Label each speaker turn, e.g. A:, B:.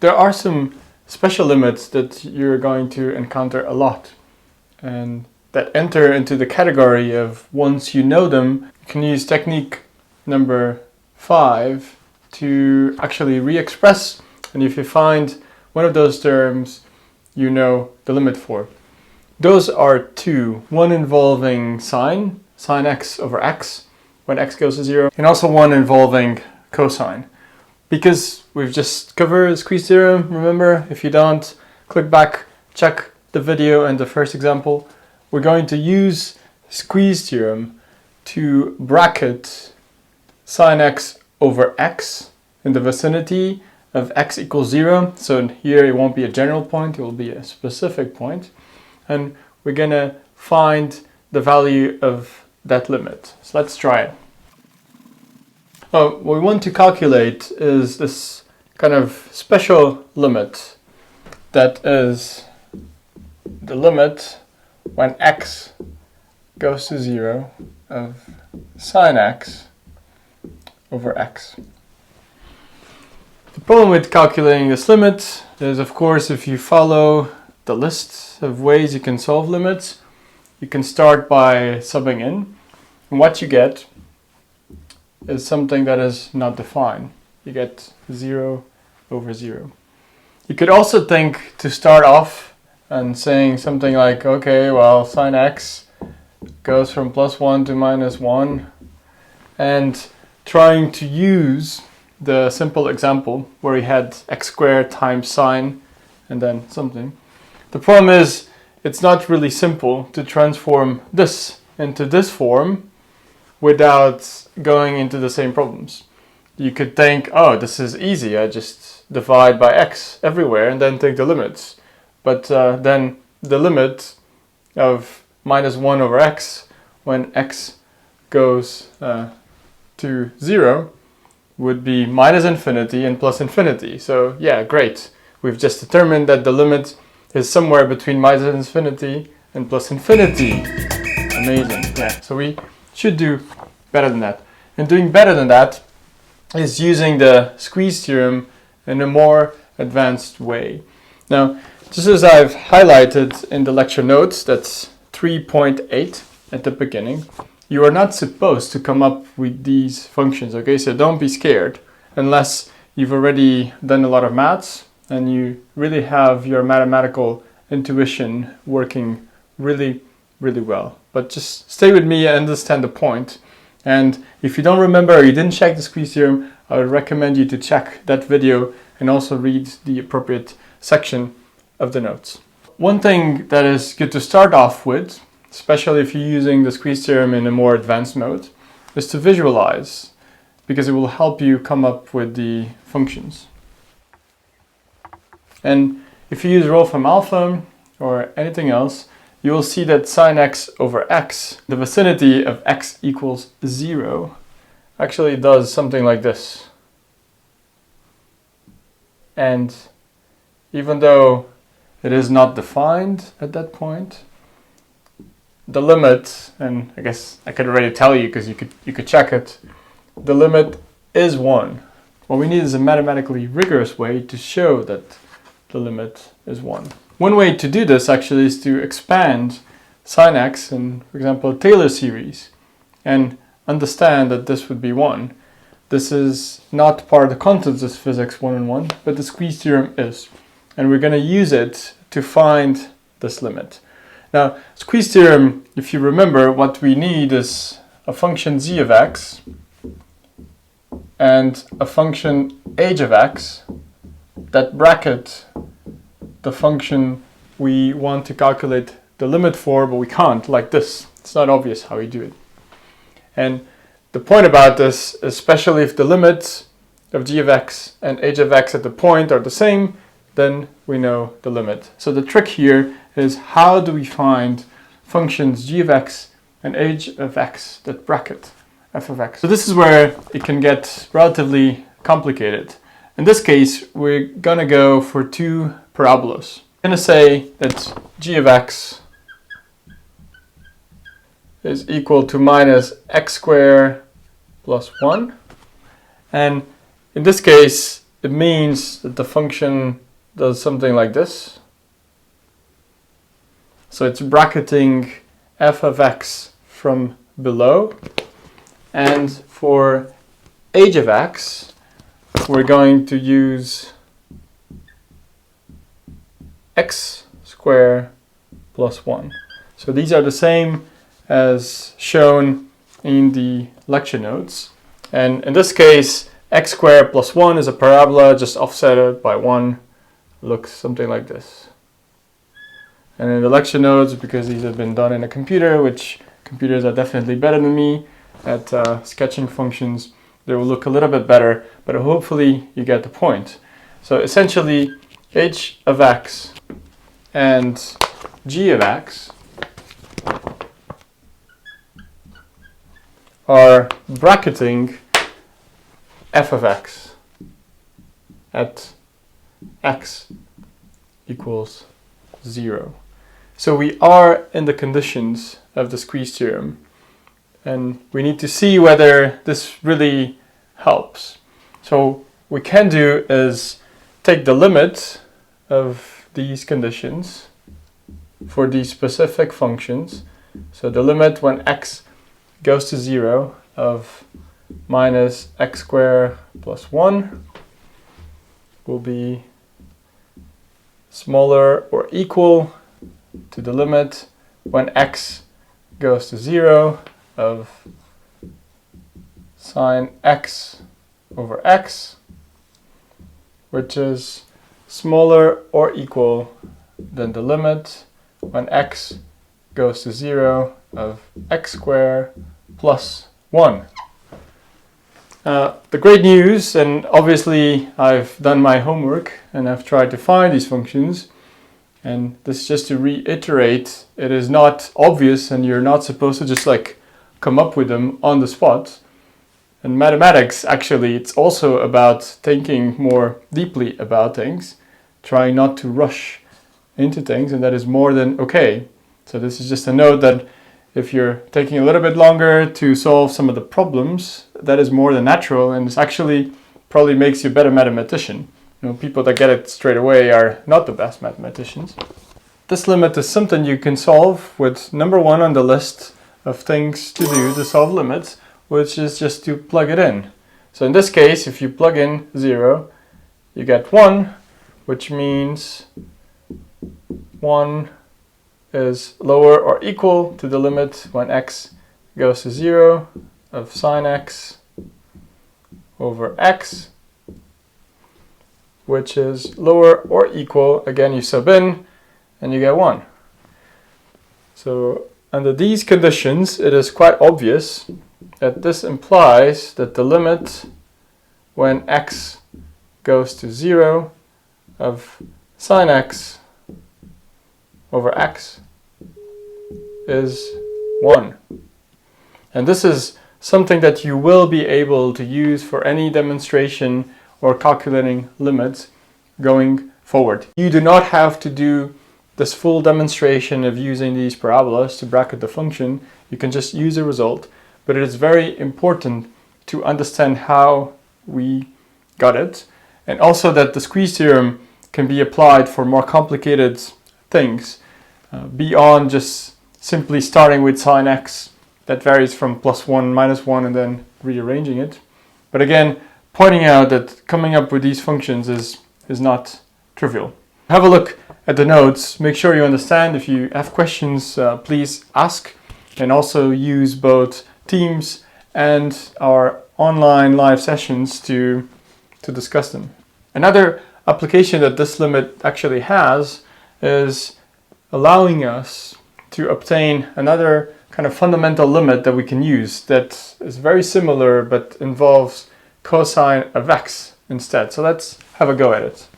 A: There are some special limits that you're going to encounter a lot and that enter into the category of once you know them, you can use technique number 5 to actually re-express, and if you find one of those terms you know the limit for. Those are two, one involving sine x over x when x goes to 0, and also one involving cosine. Because we've just covered the squeeze theorem, remember, if you don't, click back, check the video and the first example. We're going to use squeeze theorem to bracket sine x over x in the vicinity of x equals 0. So here it won't be a general point, it will be a specific point. And we're going to find the value of that limit. So let's try it. What we want to calculate is this kind of special limit that is the limit when x goes to 0 of sine x over x. The problem with calculating this limit is, of course, if you follow the list of ways you can solve limits, you can start by subbing in, and what you get is something that is not defined. You get 0 over 0. You could also think to start off and saying something like, okay, well, sine x goes from +1 to -1, and trying to use the simple example where we had x squared times sine and then something. The problem is it's not really simple to transform this into this form without going into the same problems. You could think, oh, this is easy, I just divide by x everywhere and then take the limits. But then the limit of -1 over x when x goes to 0 would be -infinity and +infinity. So yeah, great. We've just determined that the limit is somewhere between -infinity and +infinity. Amazing. Yeah. So we should do better than that. And doing better than that is using the squeeze theorem in a more advanced way. Now, just as I've highlighted in the lecture notes, that's 3.8 at the beginning, you are not supposed to come up with these functions, okay? So don't be scared unless you've already done a lot of maths and you really have your mathematical intuition working really, really well. But just stay with me and understand the point. And if you don't remember or you didn't check the squeeze theorem, I would recommend you to check that video and also read the appropriate section of the notes. One thing that is good to start off with, especially if you're using the squeeze theorem in a more advanced mode, is to visualize, because it will help you come up with the functions. And if you use rho from alpha or anything else, you will see that sine x over x, the vicinity of x equals 0, actually does something like this. And even though it is not defined at that point, the limit, and I guess I could already tell you because you could check it, the limit is 1. What we need is a mathematically rigorous way to show that the limit is 1. One way to do this actually is to expand sine x in, for example, a Taylor series and understand that this would be 1. This is not part of the constants of physics 1-on-1, but the squeeze theorem is. And we're going to use it to find this limit. Now, squeeze theorem, if you remember, what we need is a function z of x and a function h of x that bracket the function we want to calculate the limit for, but we can't, like this. It's not obvious how we do it. And the point about this, especially if the limits of g of x and h of x at the point are the same, then we know the limit. So the trick here is how do we find functions g of x and h of x that bracket f of x. So this is where it can get relatively complicated. In this case, we're going to go for two parabolas. I'm going to say that g of x is equal to minus x squared plus 1. And in this case, it means that the function does something like this. So it's bracketing f of x from below, and for h of x, we're going to use x squared plus 1. So these are the same as shown in the lecture notes. And in this case, x squared plus 1 is a parabola just offset by 1. Looks something like this. And in the lecture notes, because these have been done in a computer, which computers are definitely better than me at sketching functions, they will look a little bit better, but hopefully you get the point. So essentially, h of x and g of x are bracketing f of x at x equals 0. So we are in the conditions of the squeeze theorem, and we need to see whether this really helps. So what we can do is take the limit of these conditions for these specific functions. So the limit when x goes to 0 of minus x squared plus 1 will be smaller or equal to the limit when x goes to 0 of sine x over x, which is smaller or equal than the limit when x goes to 0 of x squared plus 1. The great news, and obviously I've done my homework and I've tried to find these functions, and this is just to reiterate, it is not obvious and you're not supposed to just like come up with them on the spot. In mathematics, actually, it's also about thinking more deeply about things, trying not to rush into things, and that is more than okay. So this is just a note that if you're taking a little bit longer to solve some of the problems, that is more than natural, and this actually probably makes you a better mathematician. You know, people that get it straight away are not the best mathematicians. This limit is something you can solve with number 1 on the list of things to do to solve limits, which is just to plug it in. So in this case, if you plug in 0, you get 1, which means 1 is lower or equal to the limit when x goes to 0 of sine x over x, which is lower or equal, again you sub in and you get 1. So under these conditions, it is quite obvious that this implies that the limit when x goes to 0 of sine x over x is 1. And this is something that you will be able to use for any demonstration or calculating limits going forward. You do not have to do this full demonstration of using these parabolas to bracket the function. You can just use the result, but it is very important to understand how we got it, and also that the squeeze theorem can be applied for more complicated things beyond just simply starting with sine x that varies from +1, -1, and then rearranging it. But again, pointing out that coming up with these functions is not trivial. Have a look at the notes, make sure you understand. If you have questions, please ask, and also use both Teams and our online live sessions to discuss them. Another application that this limit actually has is allowing us to obtain another kind of fundamental limit that we can use that is very similar but involves cosine of x instead. So let's have a go at it.